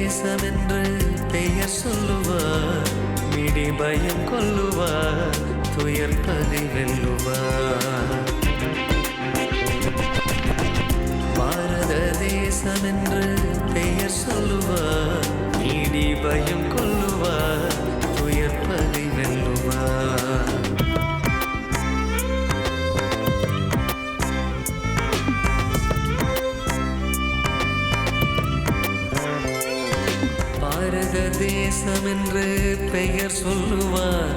தேசமென்று பெயர் சொல்லுவார், மிடி பயம் கொல்லுவார், துயர் பகை வெல்லுவார். பாரத தேசமென்று பெயர் சொல்லுவார், மிடி பயம் கொல்லுவார், துயர் பகை வெல்லுவார். பாரத தேசமென்று பெயர் சொல்லுவார்,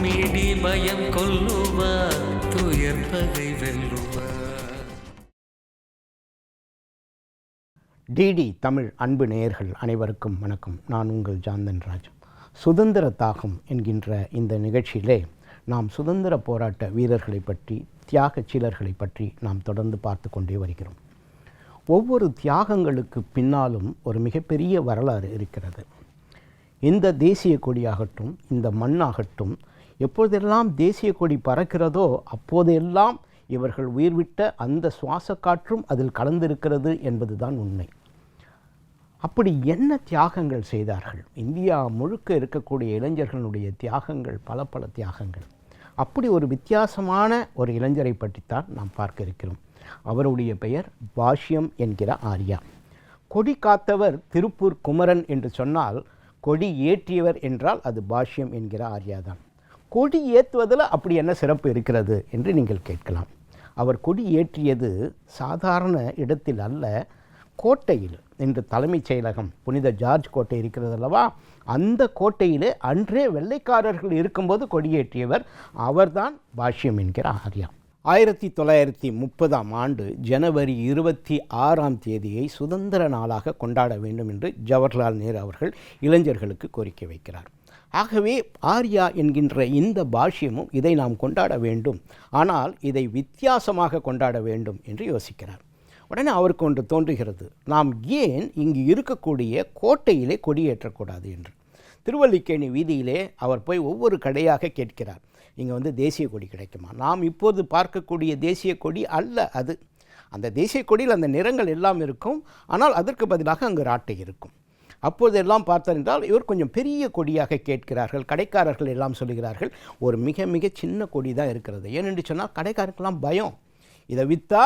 மிடி பயம் கொல்லுவார், துயர் பகை வெல்லுவார். டிடி தமிழ் அன்பு நேயர்கள் அனைவருக்கும் வணக்கம். நான் உங்கள் ஜாந்தன் ராஜ். சுதந்திர தாகம் என்கின்ற இந்த நிகழ்ச்சியிலே நாம் சுதந்திர போராட்ட வீரர்களை பற்றி, தியாகச் சீலர்களை பற்றி நாம் தொடர்ந்து பார்த்து கொண்டே வருகிறோம். ஒவ்வொரு தியாகங்களுக்கு பின்னாலும் ஒரு மிகப்பெரிய வரலாறு இருக்கிறது. இந்த தேசிய கொடியாகட்டும், இந்த மண்ணாகட்டும், எப்பொழுதெல்லாம் தேசிய கொடி பறக்கிறதோ அப்போதெல்லாம் இவர்கள் உயிர்விட்ட அந்த சுவாச காற்றும் அதில் கலந்திருக்கிறது என்பதுதான் உண்மை. அப்படி என்ன தியாகங்கள் செய்தார்கள்? இந்தியா முழுக்க இருக்கக்கூடிய இளைஞர்களுடைய தியாகங்கள் பல தியாகங்கள். அப்படி ஒரு வித்தியாசமான ஒரு இளைஞரை பற்றித்தான் நாம் பார்க்க இருக்கிறோம். அவருடைய பெயர் பாஷ்யம் என்கிற ஆர்யா. கொடி காத்தவர் திருப்பூர் குமரன் என்று சொன்னால், கொடி ஏற்றியவர் என்றால் அது பாஷ்யம் என்கிற ஆர்யா தான். கொடி ஏற்றுவதில் அப்படி என்ன சிறப்பு இருக்கிறது என்று நீங்கள் கேட்கலாம். அவர் கொடி ஏற்றியது சாதாரண இடத்தில் அல்ல, கோட்டையில். இன்று தலைமைச் செயலகம் புனித ஜார்ஜ் கோட்டை இருக்கிறது அல்லவா, அந்த கோட்டையிலே அன்றே வெள்ளைக்காரர்கள் இருக்கும்போது கொடியேற்றியவர் அவர்தான் பாஷ்யம் என்கிற ஆர்யா. 1930 ஜனவரி 26 சுதந்திர நாளாக கொண்டாட வேண்டும் என்று ஜவஹர்லால் நேரு அவர்கள் இளைஞர்களுக்கு கோரிக்கை வைக்கிறார். ஆகவே ஆர்யா என்கின்ற இந்த பாஷ்யமும் இதை நாம் கொண்டாட வேண்டும், ஆனால் இதை வித்தியாசமாக கொண்டாட வேண்டும் என்று யோசிக்கிறார். உடனே அவருக்கு ஒன்று தோன்றுகிறது, நாம் ஏன் இங்கு இருக்கக்கூடிய கோட்டையிலே கொடியேற்றக்கூடாது என்று. திருவல்லிக்கேணி வீதியிலே அவர் போய் ஒவ்வொரு கடையாக கேட்கிறார், இங்கே தேசிய கொடி கிடைக்குமா? நாம் இப்போது பார்க்கக்கூடிய தேசிய கொடி அல்ல அது. அந்த தேசிய கொடியில் அந்த நிறங்கள் எல்லாம் இருக்கும், ஆனால் அதற்கு பதிலாக அங்கு ராட்டை இருக்கும். அப்போதெல்லாம் பார்த்தார் என்றால் இவர் கொஞ்சம் பெரிய கொடியாக கேட்கிறார்கள். கடைக்காரர்கள் எல்லாம் சொல்லுகிறார்கள், ஒரு மிக சின்ன கொடி தான் இருக்கிறது. ஏனென்று சொன்னால் கடைக்காரருக்கெல்லாம் பயம், இதை விற்றா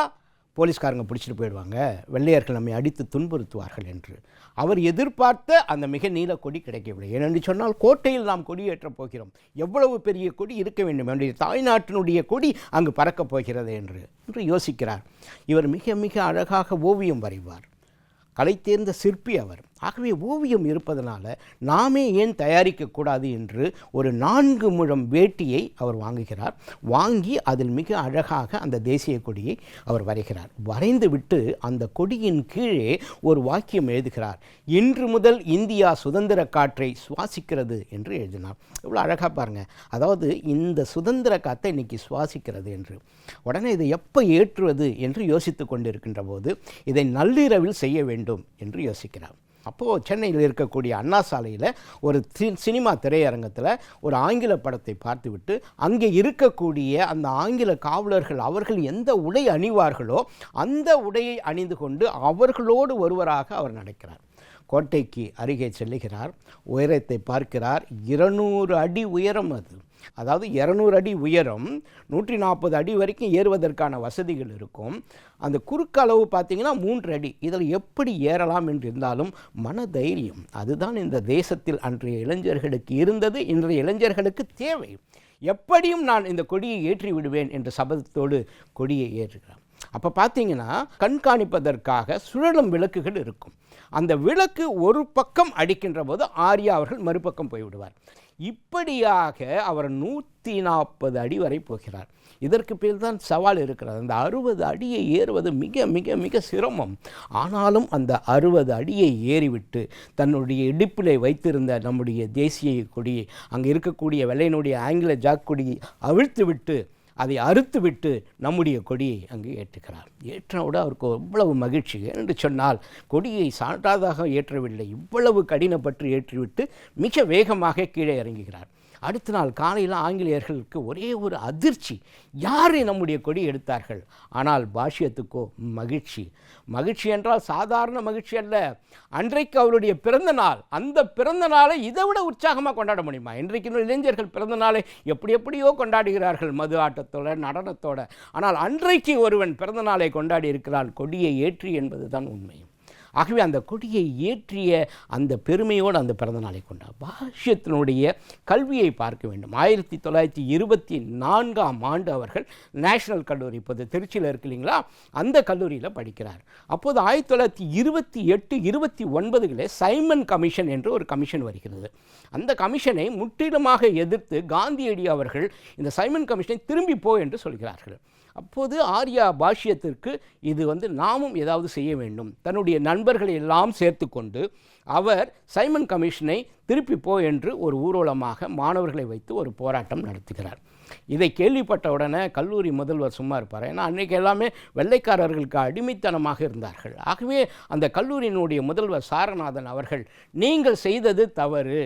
போலீஸ்காரங்க பிடிச்சிட்டு போயிடுவாங்க, வெள்ளையர்கள் நம்மை அடித்து துன்புறுத்துவார்கள் என்று. அவர் எதிர்பார்த்த அந்த மிக நீல கொடி கிடைக்கவில்லை. ஏனென்று சொன்னால் கோட்டையில் நாம் கொடியேற்றப் போகிறோம், எவ்வளவு பெரிய கொடி இருக்க வேண்டும், என்னுடைய தாய்நாட்டினுடைய கொடி அங்கு பறக்கப் போகிறது என்று யோசிக்கிறார். இவர் மிக அழகாக ஓவியம் வரைவார், கலை தேர்ந்த சிற்பி அவர். ஆகவே ஓவியம் இருப்பதனால நாமே ஏன் தயாரிக்கக்கூடாது என்று ஒரு 4 முழம் வேட்டியை அவர் வாங்குகிறார். வாங்கி அதில் மிக அழகாக அந்த தேசிய கொடியை அவர் வரைகிறார். வரைந்து விட்டு அந்த கொடியின் கீழே ஒரு வாக்கியம் எழுதுகிறார், இன்று முதல் இந்தியா சுதந்திர காற்றை சுவாசிக்கிறது என்று எழுதினார். இவ்வளோ அழகாக பாருங்கள், அதாவது இந்த சுதந்திர காற்றை இன்றைக்கி சுவாசிக்கிறது என்று. உடனே இதை எப்போ ஏற்றுவது என்று யோசித்து கொண்டிருக்கின்ற போது இதை நள்ளிரவில் செய்ய வேண்டும் என்று யோசிக்கிறார். அப்போது சென்னையில் இருக்கக்கூடிய அண்ணா சாலையில் ஒரு சினிமா திரையரங்கத்தில் ஒரு ஆங்கில படத்தை பார்த்துவிட்டு அங்கே இருக்கக்கூடிய அந்த ஆங்கில காவலர்கள் அவர்கள் எந்த உடை அணிவார்களோ அந்த உடையை அணிந்து கொண்டு அவர்களோடு ஒருவராக அவர் நடக்கிறார். கோட்டைக்கு அருகே செல்லுகிறார், உயரத்தை பார்க்கிறார். 200 அடி உயரம் அது. அதாவது 200 அடி உயரம், 140 அடி வரைக்கும் ஏறுவதற்கான வசதிகள் இருக்கும். அந்த குறுக்கு அளவு பார்த்திங்கன்னா 3 அடி. இதில் எப்படி ஏறலாம் என்று இருந்தாலும் மனதைரியம், அதுதான் இந்த தேசத்தில் அன்றைய இளைஞர்களுக்கு இருந்தது, இன்றைய இளைஞர்களுக்கு தேவை. எப்படியும் நான் இந்த கொடியை ஏற்றி விடுவேன் என்ற சபதத்தோடு கொடியை ஏற்றுகிறார். அப்போ பார்த்தீங்கன்னா கண்காணிப்பதற்காக சுழலும் விளக்குகள் இருக்கும். அந்த விளக்கு ஒரு பக்கம் அடிக்கின்ற போது ஆர்யா அவர்கள் மறுபக்கம் போய்விடுவார். இப்படியாக அவர் 140 அடி வரை போகிறார். இதற்கு பேர் தான் சவால் இருக்கிறது. அந்த 60 அடியை ஏறுவது மிக சிரமம். ஆனாலும் அந்த 60 அடியை ஏறிவிட்டு தன்னுடைய இடுப்பிலே வைத்திருந்த நம்முடைய தேசிய கொடியை, அங்கே இருக்கக்கூடிய வெள்ளையனுடைய ஆங்கில ஜாக் கொடியை அவிழ்த்து விட்டு அதை அறுத்துவிட்டு நம்முடைய கொடியை அங்கு ஏற்றுகிறார். ஏற்றவுட அவருக்கு எவ்வளவு மகிழ்ச்சி என்று சொன்னால், கொடியை சான்றாதாக ஏற்றவில்லை, இவ்வளவு கடினப்பட்டு ஏற்றிவிட்டு மிக வேகமாக கீழே இறங்குகிறார். அடுத்த நாள் காலையில் ஆங்கிலேயர்களுக்கு ஒரே ஒரு அதிர்ச்சி, யாரை நம்முடைய கொடி எடுத்தார்கள். ஆனால் பாஷ்யத்துக்கோ மகிழ்ச்சி. மகிழ்ச்சி என்றால் சாதாரண மகிழ்ச்சி அல்ல. அன்றைக்கு அவருடைய பிறந்த நாள். அந்த பிறந்த நாளை இதை விட உற்சாகமாக கொண்டாட முடியுமா? இன்றைக்கு இளைஞர்கள் பிறந்த நாளை எப்படியோ கொண்டாடுகிறார்கள், மது ஆட்டத்தோட நடனத்தோட. ஆனால் அன்றைக்கு ஒருவன் பிறந்த நாளை கொண்டாடி இருக்கிறான், கொடியை ஏற்றி என்பது தான் உண்மை. ஆகவே அந்த கொடியை ஏற்றிய அந்த பெருமையோடு அந்த பிறந்த நாளை கொண்டார். பாஷ்யத்தினுடைய கல்வியை பார்க்க வேண்டும். 1924ஆம் ஆண்டு அவர்கள் நேஷனல் கல்லூரி, இப்போது திருச்சியில் இருக்கு இல்லைங்களா, அந்த கல்லூரியில் படிக்கிறார். அப்போது 1928-29 சைமன் கமிஷன் என்று ஒரு கமிஷன் வருகிறது. அந்த கமிஷனை முற்றிலுமாக எதிர்த்து காந்தியடி அவர்கள் இந்த சைமன் கமிஷனை திரும்பி போ என்று சொல்கிறார்கள். அப்போது ஆர்யா பாஷ்யத்திற்கு இது நாமும் ஏதாவது செய்ய வேண்டும். தன்னுடைய நண்பர்களை எல்லாம் சேர்த்து கொண்டு அவர் சைமன் கமிஷனை திருப்பி போ என்று ஒரு ஊர்வலமாக மாணவர்களை வைத்து ஒரு போராட்டம் நடத்துகிறார். இதை கேள்விப்பட்ட உடனே கல்லூரி முதல்வர் சும்மா இருப்பார். ஏன்னா அன்றைக்கி எல்லாமே வெள்ளைக்காரர்களுக்கு அடிமைத்தனமாக இருந்தார்கள். ஆகவே அந்த கல்லூரியினுடைய முதல்வர் சாரநாதன் அவர்கள், நீங்கள் செய்தது தவறு,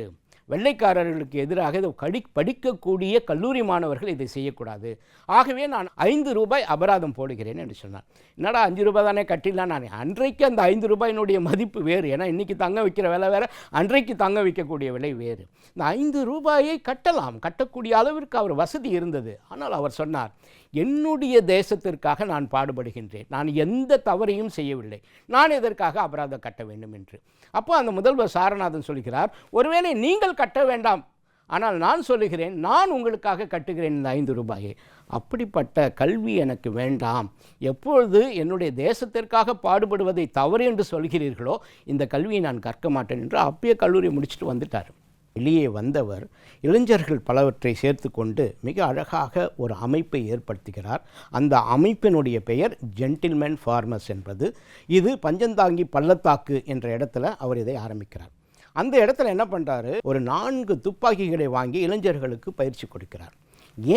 வெள்ளைக்காரர்களுக்கு எதிராக இதை படிக்கக்கூடிய கல்லூரி மாணவர்கள் இதை செய்யக்கூடாது, ஆகவே நான் 5 ரூபாய் அபராதம் போடுகிறேன் என்று சொன்னார். என்னடா 5 ரூபாய் தானே கட்டிடலாம். நான் அன்றைக்கு அந்த 5 ரூபாயினுடைய மதிப்பு வேறு. ஏன்னா இன்றைக்கி தங்க வைக்கிற விலை வேறு, அன்றைக்கு தங்க வைக்கக்கூடிய விலை வேறு. இந்த 5 ரூபாயை கட்டலாம், கட்டக்கூடிய அளவிற்கு அவர் வசதி இருந்தது. ஆனால் அவர் சொன்னார், என்னுடைய தேசத்திற்காக நான் பாடுபடுகின்றேன், நான் எந்த தவறையும் செய்யவில்லை, நான் எதற்காக அபராதம் கட்ட வேண்டும் என்று. அப்போ அந்த முதல்வர் சாரநாதன் சொல்கிறார், ஒருவேளை நீங்கள் கட்ட வேண்டாம், ஆனால் நான் சொல்லுகிறேன், நான் உங்களுக்காக கட்டுகிறேன் இந்த 5 ரூபாயை. அப்படிப்பட்ட கல்வி எனக்கு வேண்டாம். எப்பொழுது என்னுடைய தேசத்திற்காக பாடுபடுவதை தவறு என்று சொல்கிறீர்களோ இந்த கல்வியை நான் கற்க மாட்டேன் என்று அப்பயே கல்லூரி முடிச்சுட்டு வந்துட்டார். வெளியே வந்தவர் இளைஞர்கள் பலவற்றை சேர்த்து கொண்டு மிக அழகாக ஒரு அமைப்பை ஏற்படுத்துகிறார். அந்த அமைப்பினுடைய பெயர் ஜென்டில்மேன் ஃபார்மர்ஸ் என்பது. இது பஞ்சந்தாங்கி பள்ளத்தாக்கு என்ற இடத்துல அவர் இதை ஆரம்பிக்கிறார். அந்த இடத்துல என்ன பண்ணுறாரு, ஒரு 4 துப்பாக்கிகளை வாங்கி இளைஞர்களுக்கு பயிற்சி கொடுக்கிறார்.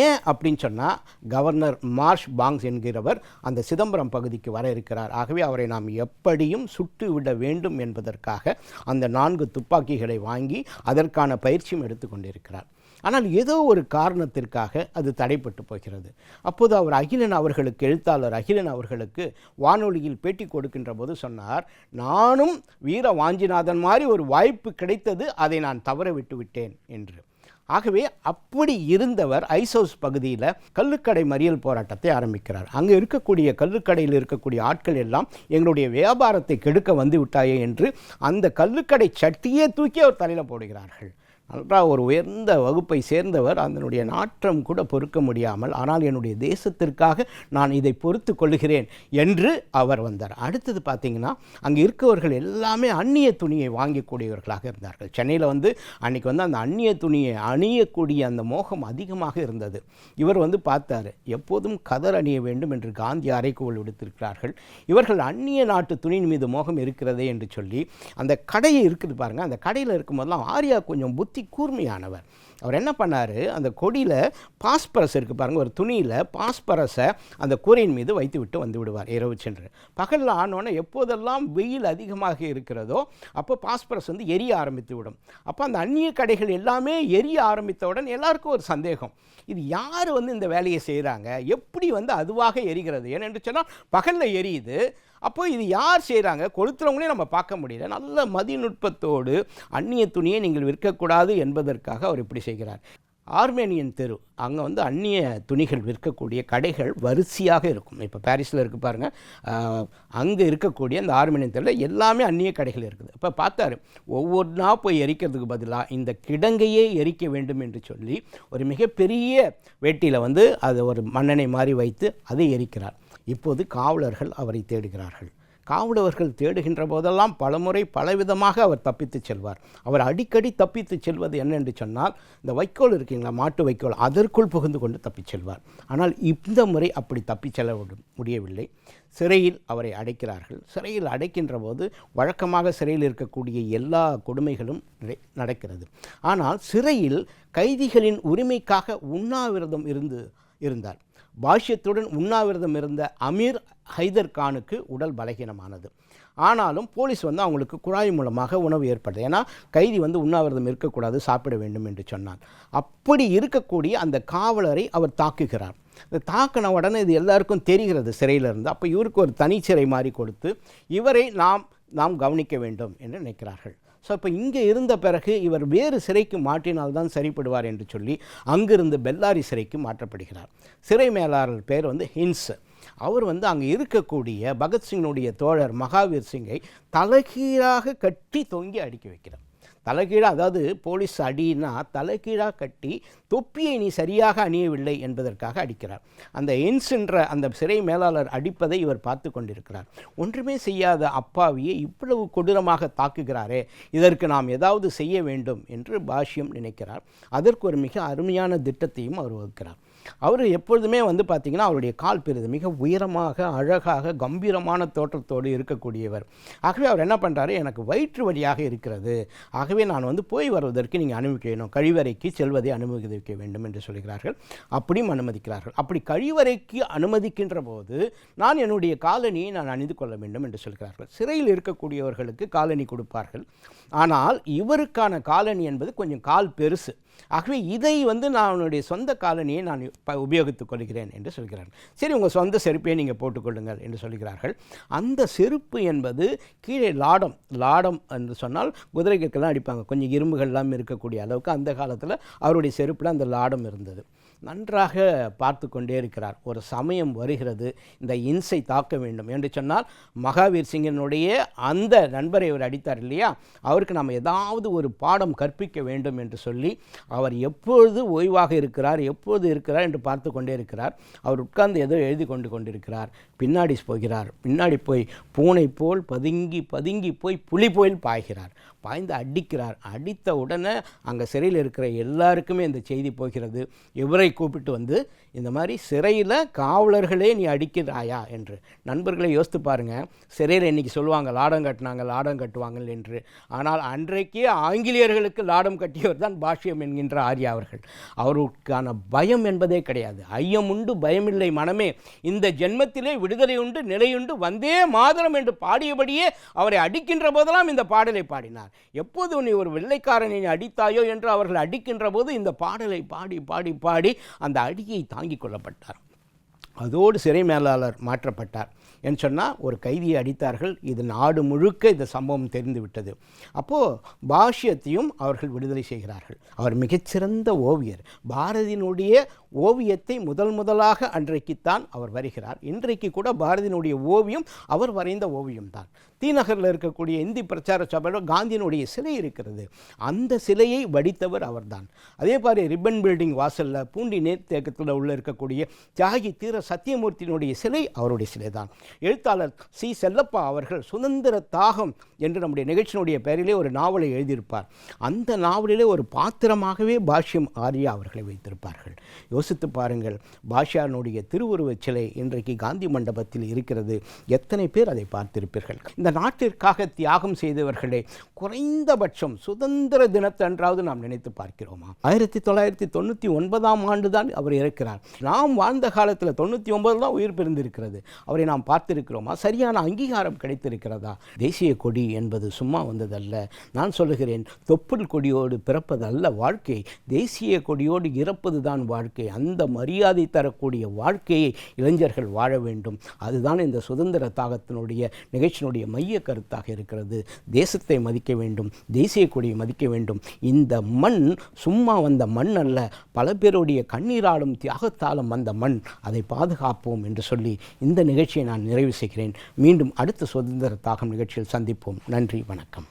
ஏன் அப்படின்னு சொன்னால், கவர்னர் மார்ஷ் பாங்ஸ் என்கிறவர் அந்த சிதம்பரம் பகுதிக்கு வர இருக்கிறார். ஆகவே அவரை நாம் எப்படியும் சுட்டு விட வேண்டும் என்பதற்காக அந்த 4 துப்பாக்கிகளை வாங்கி அதற்கான பயிற்சியும் எடுத்துக்கொண்டிருக்கிறார். ஆனால் ஏதோ ஒரு காரணத்திற்காக அது தடைப்பட்டு போகிறது. அப்போது அவர் எழுத்தாளர் அகிலன் அவர்களுக்கு வானொலியில் பேட்டி கொடுக்கின்ற போது சொன்னார், நானும் வீர வாஞ்சிநாதன் மாதிரி ஒரு வாய்ப்பு கிடைத்தது, அதை நான் தவற விட்டு விட்டேன் என்று. ஆகவே அப்படி இருந்தவர் ஐசோஸ் பகுதியில் கள்ளுக்கடை மறியல் போராட்டத்தை ஆரம்பிக்கிறார். அங்கே இருக்கக்கூடிய கள்ளுக்கடையில் இருக்கக்கூடிய ஆட்கள் எல்லாம் எங்களுடைய வியாபாரத்தை கெடுக்க வந்து விட்டாயே என்று அந்த கள்ளுக்கடை சட்டியே தூக்கி அவர் தலையில் போடுகிறார்கள். நன்றாக ஒரு உயர்ந்த வகுப்பை சேர்ந்தவர், அதனுடைய நாற்றம் கூட பொறுக்க முடியாமல், ஆனால் என்னுடைய தேசத்திற்காக நான் இதை பொறுத்து கொள்கிறேன் என்று அவர் வந்தார். அடுத்தது பார்த்திங்கன்னா, அங்கே இருக்கவர்கள் எல்லாமே அந்நிய துணியை வாங்கக்கூடியவர்களாக இருந்தார்கள். சென்னையில் அன்றைக்கி அந்த அந்நிய துணியை அணியக்கூடிய அந்த மோகம் அதிகமாக இருந்தது. இவர் பார்த்தார், எப்போதும் கதர் அணிய வேண்டும் என்று காந்தி அறைகூவல் விடுத்திருக்கிறார்கள். இவர்கள் அந்நிய நாட்டு துணியின் மீது மோகம் இருக்கிறதே என்று சொல்லி அந்த கடையை இருக்குது பாருங்கள், அந்த கடையில் இருக்கும்போதெல்லாம் ஆர்யா கொஞ்சம் கூர்மையானவர். அவர் என்ன பண்ணார், அந்த கொடியில் பாஸ்பரஸ் இருக்குது பாருங்கள், ஒரு துணியில் பாஸ்பரஸை அந்த கூரையின் மீது வைத்து விட்டு வந்து விடுவார் இரவு சென்று. பகலில் ஆனோன்னே எப்போதெல்லாம் வெயில் அதிகமாக இருக்கிறதோ அப்போ பாஸ்பரஸ் எரிய ஆரம்பித்து விடும். அப்போ அந்த அந்நிய கடைகள் எல்லாமே எரிய ஆரம்பித்தவுடன் எல்லாருக்கும் ஒரு சந்தேகம், இது யார் இந்த வேலையை செய்கிறாங்க, எப்படி அதுவாக எரிகிறது? ஏனென்று சொன்னால் பகலில் எரியுது, அப்போது இது யார் செய்கிறாங்க, கொளுத்துறவங்களே நம்ம பார்க்க முடியல. நல்ல மதிநுட்பத்தோடு அந்நிய துணியை நீங்கள் விற்கக்கூடாது என்பதற்காக அவர் இப்படி செய்கிறார். ஆர்மேனியன் தெரு, அங்கே அந்நிய துணிகள் விற்கக்கூடிய கடைகள் வரிசையாக இருக்கும். இப்போ பாரிஸில் இருக்குது பாருங்கள், அங்கே இருக்கக்கூடிய அந்த ஆர்மேனியன் தெருவில் எல்லாமே அந்நிய கடைகள் இருக்குது. இப்போ பார்த்தாரு, ஒவ்வொன்றா போய் எரிக்கிறதுக்கு பதிலாக இந்த கிடங்கையே எரிக்க வேண்டும் என்று சொல்லி ஒரு மிகப்பெரிய வேட்டியில் அதை ஒரு மண்ணெண்ணெய் மாதிரி வைத்து அதை எரிக்கிறார். இப்போது காவலர்கள் அவரை தேடுகிறார்கள். காவலர்கள் தேடுகின்ற போதெல்லாம் பலமுறை பலவிதமாக அவர் தப்பித்து செல்வார். அவர் அடிக்கடி தப்பித்து செல்வது என்னென்று சொன்னால், இந்த வைக்கோல் இருக்குங்களா, மாட்டு வைக்கோல், அதற்குள் புகுந்து கொண்டு தப்பிச் செல்வார். ஆனால் இந்த முறை அப்படி தப்பிச் செல்ல முடியவில்லை. சிறையில் அவரை அடைக்கிறார்கள். சிறையில் அடைக்கின்ற போது வழக்கமாக சிறையில் இருக்கக்கூடிய எல்லா கொடுமைகளும் நடக்கிறது. ஆனால் சிறையில் கைதிகளின் உரிமைக்காக உண்ணாவிரதம் இருந்தார். பாஷ்யத்துடன் உண்ணாவிரதம் இருந்த அமீர் ஹைதர் கானுக்கு உடல் பலகீனமானது. ஆனாலும் போலீஸ் அவங்களுக்கு குழாய் மூலமாக உணவு ஏற்படுது. ஏன்னா கைதி உண்ணாவிரதம் இருக்கக்கூடாது, சாப்பிட வேண்டும் என்று சொன்னார். அப்படி இருக்கக்கூடிய அந்த காவலரை அவர் தாக்குகிறார். தாக்கின உடனே இது எல்லாருக்கும் தெரிகிறது சிறையிலிருந்து. அப்போ இவருக்கு ஒரு தனிச்சிறை மாதிரி கொடுத்து இவரை நாம் கவனிக்க வேண்டும் என்று நினைக்கிறார்கள். ஸோ இப்போ இங்கே இருந்த பிறகு இவர் வேறு சிறைக்கு மாற்றினால்தான் சரிப்படுவார் என்று சொல்லி அங்கிருந்து பெல்லாரி சிறைக்கு மாற்றப்படுகிறார். சிறை மேலாளர் பேர் ஹின்ஸ். அவர் அங்கே இருக்கக்கூடிய பகத்சிங்கினுடைய தோழர் மகாவீர் சிங்கை தலைகீழாக கட்டி தொங்கி அடிக்க வைக்கிறார். தலைகீழாக, அதாவது போலீஸ் அடினா தலைகீழாக கட்டி தொப்பியை நீ சரியாக அணியவில்லை என்பதற்காக அடிக்கிறார். அந்த என்ற அந்த சிறை மேலாளர் அடிப்பதை இவர் பார்த்து கொண்டிருக்கிறார். ஒன்றுமே செய்யாத அப்பாவியை இவ்வளவு கொடூரமாக தாக்குகிறாரே, இதற்கு நாம் ஏதாவது செய்ய வேண்டும் என்று பாஷ்யம் நினைக்கிறார். அதற்கு ஒரு மிக அருமையான திட்டத்தையும் அவர் வகுக்கிறார். அவர் எப்பொழுதுமே பார்த்திங்கன்னா அவருடைய கால் பெரிது, மிக உயரமாக அழகாக கம்பீரமான தோற்றத்தோடு இருக்கக்கூடியவர். ஆகவே அவர் என்ன பண்ணுறாரு, எனக்கு வயிற்று வழியாக இருக்கிறது, ஆகவே நான் போய் வருவதற்கு நீங்கள் அனுமதிக்கணும், கழிவறைக்கு செல்வதை அனுமதிக்க வேண்டும் என்று சொல்கிறார்கள். அப்படியும் அனுமதிக்கிறார்கள். அப்படி கழிவறைக்கு அனுமதிக்கின்ற போது நான் என்னுடைய காலணியை நான் அணிந்து கொள்ள வேண்டும் என்று சொல்கிறார்கள். சிறையில் இருக்கக்கூடியவர்களுக்கு காலணி கொடுப்பார்கள். ஆனால் இவருக்கான காலணி என்பது கொஞ்சம் கால் பெருசு. ஆகவே இதை நான் என்னுடைய சொந்த காலணியை நான் உபயோகித்துக் கொள்கிறேன் என்று சொல்கிறார்கள். சரி, உங்கள் சொந்த செருப்பையை நீங்கள் போட்டுக்கொள்ளுங்கள் என்று சொல்கிறார்கள். அந்த செருப்பு என்பது கீழே லாடம் என்று சொன்னால் குதிரைகளுக்கெல்லாம் அடிப்பாங்க, கொஞ்சம் இரும்புகள்லாம் இருக்கக்கூடிய அளவுக்கு அந்த காலத்தில் அவருடைய செருப்பில் அந்த லாடம் இருந்தது. நன்றாக பார்த்து கொண்டே இருக்கிறார். ஒரு சமயம் வருகிறது, இந்த இன்ஸை தாக்க வேண்டும் என்று சொன்னால் மகாவீர் சிங்கினுடைய அந்த நண்பரை அவர் அடித்தார் இல்லையா, அவருக்கு நாம் ஏதாவது ஒரு பாடம் கற்பிக்க வேண்டும் என்று சொல்லி அவர் எப்பொழுது ஓய்வாக இருக்கிறார், எப்பொழுது இருக்கிறார் என்று பார்த்து கொண்டே இருக்கிறார். அவர் உட்கார்ந்து ஏதோ எழுதி கொண்டிருக்கிறார். பின்னாடி போகிறார். பின்னாடி போய் பூனை போல் பதுங்கி போய் புலி போல் பாய்கிறார். பாய்ந்து அடிக்கிறார். அடித்த உடனே அங்கே சிறையில் இருக்கிற எல்லாருக்குமே இந்த செய்தி போகிறது. இவரை கூப்பிட்டு இந்த மாதிரி சிறையில் காவலர்களே நீ அடிக்கிறாயா என்று. நண்பர்களை யோசித்து பாருங்கள், சிறையில் இன்றைக்கி சொல்லுவாங்க லாடம் கட்டுவாங்க என்று. ஆனால் அன்றைக்கே ஆங்கிலேயர்களுக்கு லாடம் கட்டியவர் தான் பாஷ்யம் என்கின்ற ஆர்யா அவர்கள். அவருக்கான பயம் என்பதே கிடையாது. ஐயம் உண்டு பயமில்லை மனமே, இந்த ஜென்மத்திலே விடுதலை உண்டு நிலையுண்டு வந்தே மாதரம் என்று பாடியபடியே அவரை அடிக்கின்ற போதெல்லாம் இந்த பாடலை பாடினார். எப்போது நீ ஒரு வெள்ளைக்காரனை அடித்தாயோ என்று அவர்கள் அடிக்கின்ற போது இந்த பாடலை பாடி பாடி பாடி அந்த அடியை தாங்கிக் கொள்ளப்பட்டார். அதோடு சிறை மேலாளர் மாற்றப்பட்டார் என்று சொன்னால் ஒரு கைதியை அடித்தார்கள். இது நாடு முழுக்க இந்த சம்பவம் தெரிந்துவிட்டது. அப்போது பாஷ்யத்தையும் அவர்கள் விடுதலை செய்கிறார்கள். அவர் மிகச்சிறந்த ஓவியர். பாரதியினுடைய ஓவியத்தை முதலாக அன்றைக்குத்தான் அவர் வருகிறார். இன்றைக்கு கூட பாரதியினுடைய ஓவியம் அவர் வரைந்த ஓவியம்தான். தீநகரில் இருக்கக்கூடிய இந்தி பிரச்சார சபையில் காந்தியினுடைய சிலை இருக்கிறது. அந்த சிலையை வடித்தவர் அவர்தான். அதே மாதிரி ரிப்பன் பில்டிங் வாசலில் பூண்டி நீர்த்தேக்கத்தில் உள்ள இருக்கக்கூடிய தியாகி தீர சத்தியமூர்த்தியினுடைய சிலை அவருடைய சிலை தான். எழுத்தாளர் சி செல்லப்பா அவர்கள் சுதந்திர தாகம் என்று நம்முடைய நிகழ்ச்சியினுடைய பெயரிலே ஒரு நாவலை எழுதியிருப்பார். அந்த நாவலிலே ஒரு பாத்திரமாகவே பாஷ்யம் ஆர்யா அவர்களை வைத்திருப்பார்கள். யோசித்து பாருங்கள், பாஷ்யானுடைய திருவுருவச் சிலை இன்றைக்கு காந்தி மண்டபத்தில் இருக்கிறது. எத்தனை பேர் அதை பார்த்திருப்பீர்கள்? இந்த நாட்டிற்காக தியாகம் செய்தவர்களே குறைந்தபட்சம் சுதந்திர தினத்தன்றாவது நாம் நினைத்து பார்க்கிறோமா? 1999 ஆண்டு தான் அவர் இருக்கிறார். நாம் வாழ்ந்த காலத்தில் 99 தான் உயிர் பிரிந்திருக்கிறது. அவரை நாம் பார்த்திருக்கிறோமா? சரியான அங்கீகாரம் கிடைத்திருக்கிறதா? தேசிய கொடி என்பது சும்மா வந்ததல்ல. நான் சொல்லுகிறேன், தொப்புள் கொடியோடு பிறப்பதல்ல வாழ்க்கை, தேசிய கொடியோடு இறப்பது தான் வாழ்க்கை. அந்த மரியாதை தரக்கூடிய வாழ்க்கையை இளைஞர்கள் வாழ வேண்டும். அதுதான் இந்த சுதந்திர தாகத்தினுடைய நிகழ்ச்சியினுடைய மைய கருத்தாக இருக்கிறது. தேசத்தை மதிக்க வேண்டும், தேசிய கொடியை மதிக்க வேண்டும். இந்த மண் சும்மா வந்த மண் அல்ல, பல பேருடைய கண்ணீராலும் தியாகத்தாலும் வந்த மண். அதை பாதுகாப்போம் என்று சொல்லி இந்த நிகழ்ச்சியை நான் நிறைவு செய்கிறேன். மீண்டும் அடுத்த சுதந்திர தாகம் நிகழ்ச்சியில் சந்திப்போம். நன்றி, வணக்கம்.